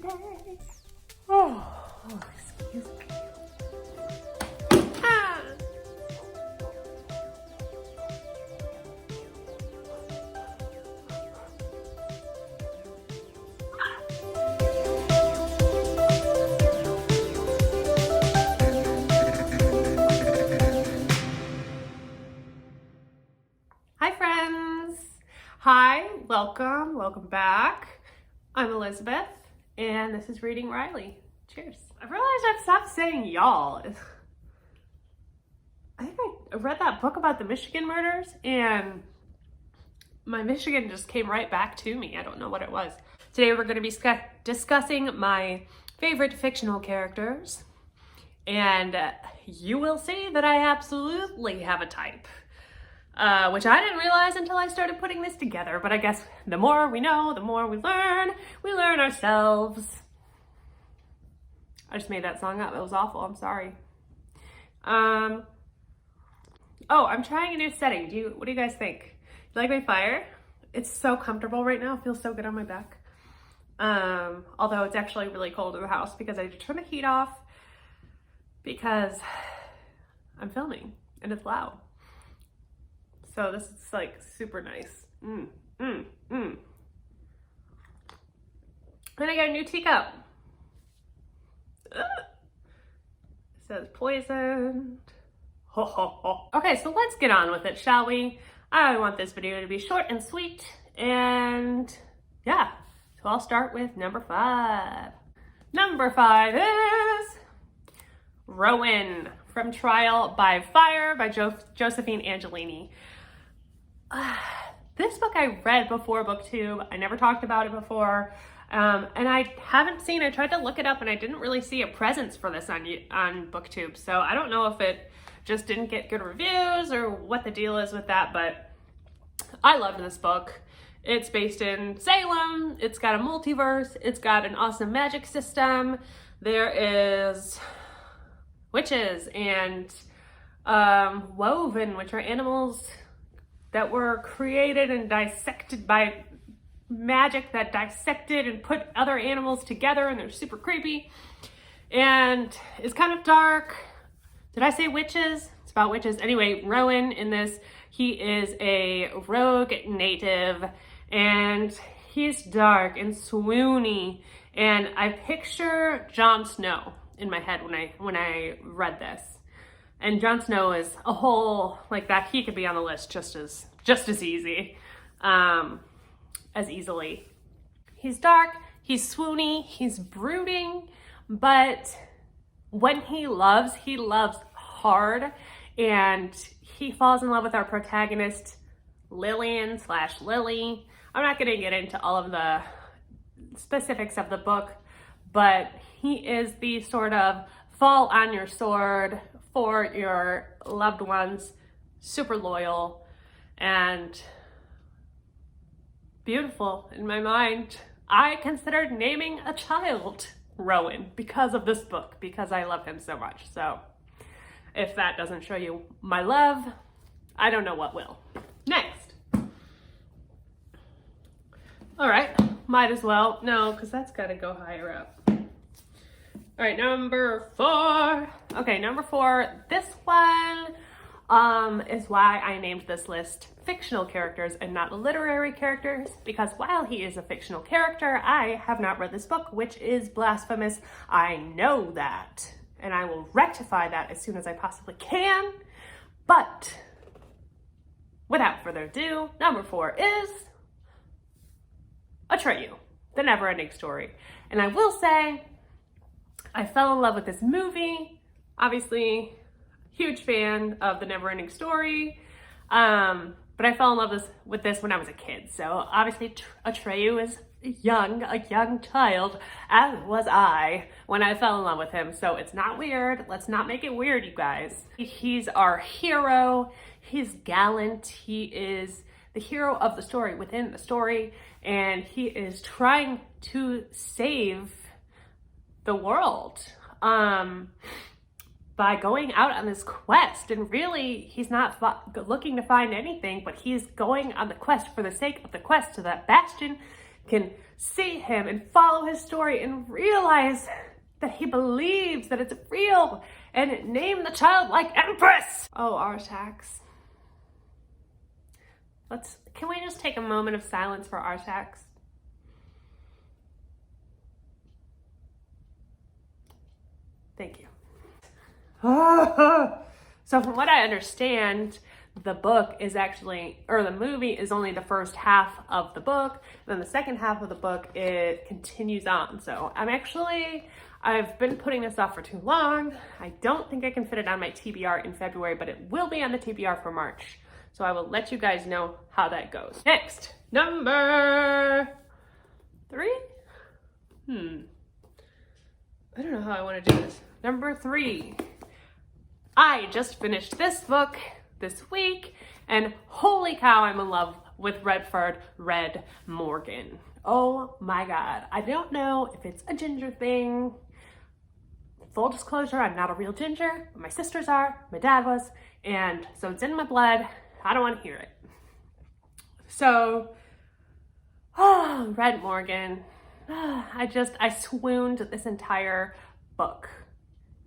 Sunday. Oh, excuse me. Ah. Hi friends. Hi, welcome back. I'm Elizabeth and this is Reading Riley. Cheers. I realized I've stopped saying y'all. I think I read that book about the Michigan murders and my Michigan just came right back to me. I don't know what it was. Today we're going to be discussing my favorite fictional characters, and you will see that I absolutely have a type. Which I didn't realize until I started putting this together, but I guess the more we know, the more we learn ourselves. I just made that song up. It was awful. I'm sorry. Oh, I'm trying a new setting. What do you guys think? You like my fire? It's so comfortable right now. It feels so good on my back. Although it's actually really cold in the house because I had to turn the heat off because I'm filming and it's loud. So this is like super nice. And I got a new teacup. It says poisoned. Ho ho ho. Okay, so let's get on with it, shall we? I want this video to be short and sweet. And yeah, so I'll start with number 5. Number 5 is Rowan from Trial by Fire by Josephine Angelini. This book I read before BookTube. I never talked about it before. And I haven't seen, I tried to look it up and I didn't really see a presence for this on BookTube. So I don't know if it just didn't get good reviews or what the deal is with that, but I loved this book. It's based in Salem. It's got a multiverse. It's got an awesome magic system. There is witches and woven, which are animals that were created and dissected by magic that dissected and put other animals together, and they're super creepy. And it's kind of dark. Did I say witches? It's about witches. Anyway, Rowan in this, he is a rogue native and he's dark and swoony. And I picture Jon Snow in my head when I read this. And Jon Snow is a whole, like that, he could be on the list just as easy, as easily. He's dark, he's swoony, he's brooding, but when he loves hard, and he falls in love with our protagonist, Lillian/Lily. I'm not gonna get into all of the specifics of the book, but he is the sort of fall on your sword for your loved ones, super loyal and beautiful in my mind. I considered naming a child Rowan because of this book, because I love him so much. So if that doesn't show you my love, I don't know what will. Next. All right, might as well. No, because that's got to go higher up. All right, number 4. Okay, number 4. This one is why I named this list fictional characters and not literary characters, because while he is a fictional character, I have not read this book, which is blasphemous. I know that, and I will rectify that as soon as I possibly can. But without further ado, number 4 is Atreyu, The Never-Ending Story. And I will say, I fell in love with this movie. Obviously, huge fan of The Never-Ending Story. But I fell in love with this when I was a kid. So obviously Atreyu is a young child, as was I when I fell in love with him. So it's not weird. Let's not make it weird, you guys. He's our hero. He's gallant. He is the hero of the story within the story. And he is trying to save the world by going out on this quest. And really, he's not looking to find anything, but he's going on the quest for the sake of the quest so that Bastion can see him and follow his story and realize that he believes that it's real and name the child like Empress. Oh, Artax. Can we just take a moment of silence for Artax? Thank you. So from what I understand, the book is actually, or the movie is only the first half of the book. And then the second half of the book, it continues on. So I've been putting this off for too long. I don't think I can fit it on my TBR in February, but it will be on the TBR for March. So I will let you guys know how that goes. Next, number 3. I don't know how I want to do this. Number 3. I just finished this book this week, and holy cow, I'm in love with Redford Red Morgan. Oh my God. I don't know if it's a ginger thing. Full disclosure, I'm not a real ginger, but my sisters are, my dad was, and so it's in my blood. I don't want to hear it. So, Red Morgan. I swooned this entire book.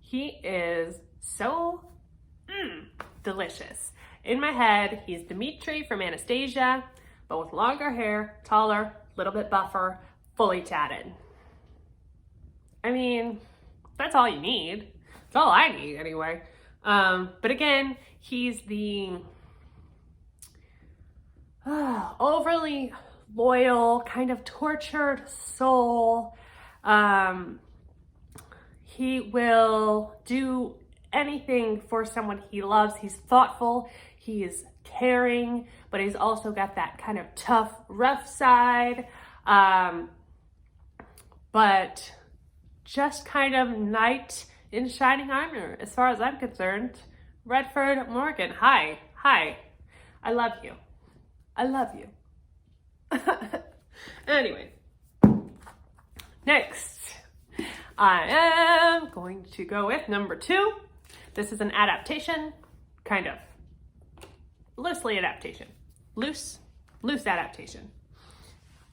He is so delicious. In my head, he's Dimitri from Anastasia, but with longer hair, taller, little bit buffer, fully tatted. I mean, that's all you need. That's all I need anyway. But again, he's the overly loyal, kind of tortured soul. He will do anything for someone he loves. He's thoughtful, he's caring, but he's also got that kind of tough, rough side. But just kind of knight in shining armor, as far as I'm concerned. Redford Morgan, hi. I love you. I love you. Anyway, next, I am going to go with number 2. This is an adaptation, kind of. Loosely adaptation. Loose adaptation.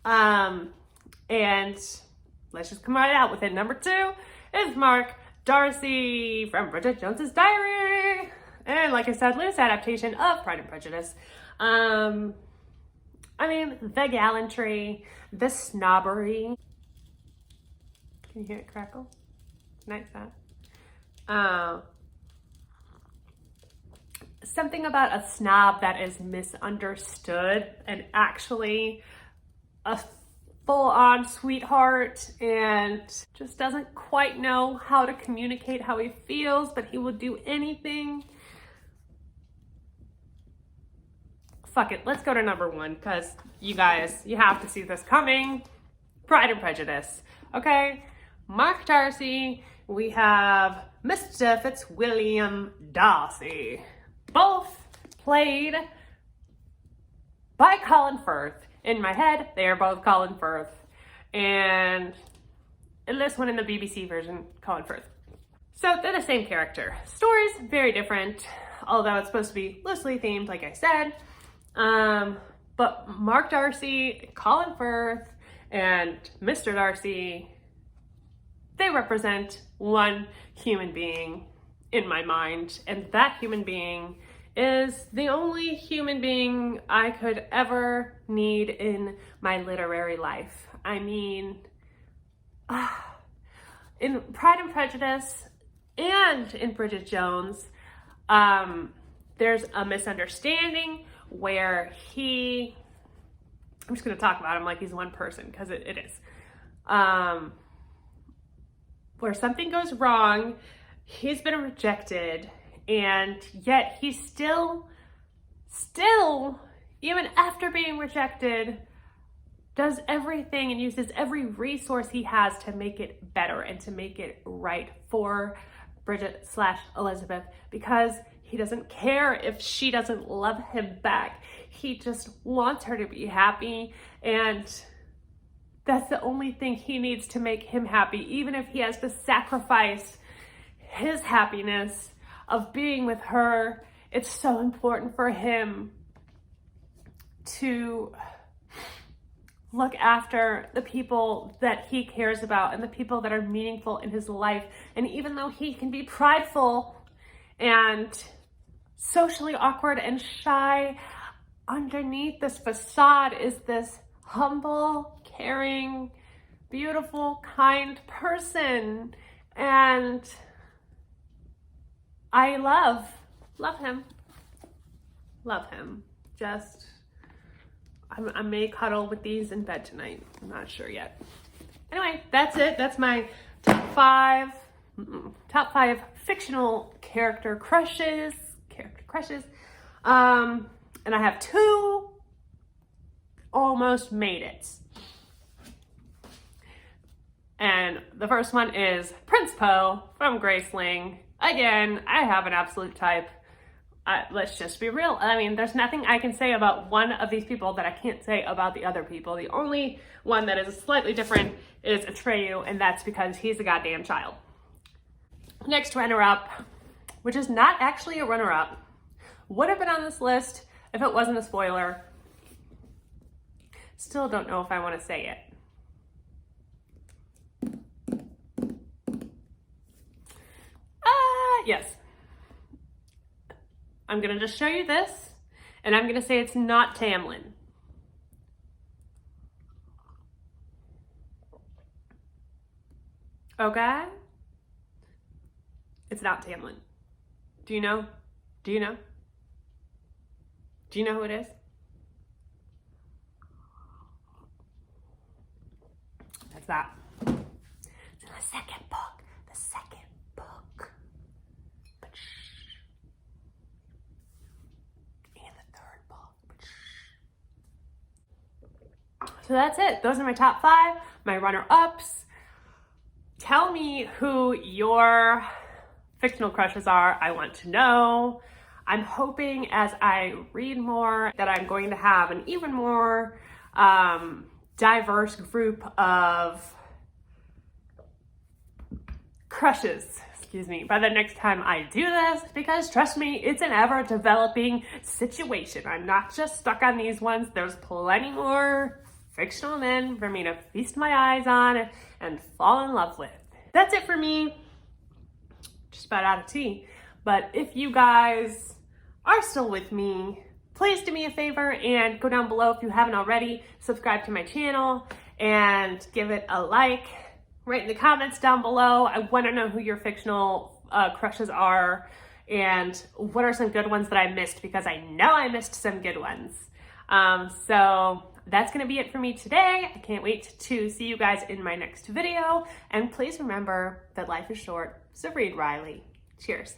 And let's just come right out with it. Number 2 is Mark Darcy from Bridget Jones's Diary. And like I said, loose adaptation of Pride and Prejudice. I mean, the gallantry, the snobbery. Can you hear it crackle? Nice, huh? Something about a snob that is misunderstood and actually a full-on sweetheart and just doesn't quite know how to communicate how he feels, but he will do anything. Fuck it, let's go to number 1, because you guys, you have to see this coming. Pride and Prejudice, okay? Mark Darcy, we have Mr. Fitzwilliam Darcy. Both played by Colin Firth. In my head, they are both Colin Firth. And in this one, in the BBC version, Colin Firth. So they're the same character. Stories, very different, although it's supposed to be loosely themed, like I said. But Mark Darcy, Colin Firth, and Mr. Darcy, they represent one human being in my mind, and that human being is the only human being I could ever need in my literary life. I mean, in Pride and Prejudice and in Bridget Jones, there's a misunderstanding where I'm just going to talk about him like he's one person, because it is. Where something goes wrong, he's been rejected, and yet he still, even after being rejected, does everything and uses every resource he has to make it better and to make it right for Bridget / Elizabeth, because he doesn't care if she doesn't love him back. He just wants her to be happy, and that's the only thing he needs to make him happy, even if he has to sacrifice his happiness of being with her. It's so important for him to look after the people that he cares about and the people that are meaningful in his life. And even though he can be prideful and socially awkward and shy, underneath this facade is this humble, caring, beautiful, kind person. And I love him. Love him. Just, I may cuddle with these in bed tonight. I'm not sure yet. Anyway, that's it. That's my top five fictional character crushes. And I have 2 almost made it. And the first one is Prince Poe from Graceling. Again, I have an absolute type. Let's just be real. I mean, there's nothing I can say about one of these people that I can't say about the other people. The only one that is slightly different is Atreyu, and that's because he's a goddamn child. Next runner-up, which is not actually a runner-up, would have been on this list if it wasn't a spoiler. Still don't know if I want to say it. Yes. I'm going to just show you this, and I'm going to say it's not Tamlin. Okay? It's not Tamlin. Do you know? Do you know? Do you know who it is? That's that. It's in the second book. The second book. But shh. And the third book. But shh. So that's it. Those are my top 5, my runner-ups. Tell me who your fictional crushes are. I want to know. I'm hoping as I read more that I'm going to have an even more diverse group of crushes, by the next time I do this, because trust me, it's an ever developing situation. I'm not just stuck on these ones. There's plenty more fictional men for me to feast my eyes on and fall in love with. That's it for me. Just about out of tea. But if you guys are still with me, please do me a favor and go down below if you haven't already. Subscribe to my channel and give it a like. Write in the comments down below. I want to know who your fictional crushes are and what are some good ones that I missed, because I know I missed some good ones. So that's going to be it for me today. I can't wait to see you guys in my next video. And please remember that life is short, so read Riley. Cheers.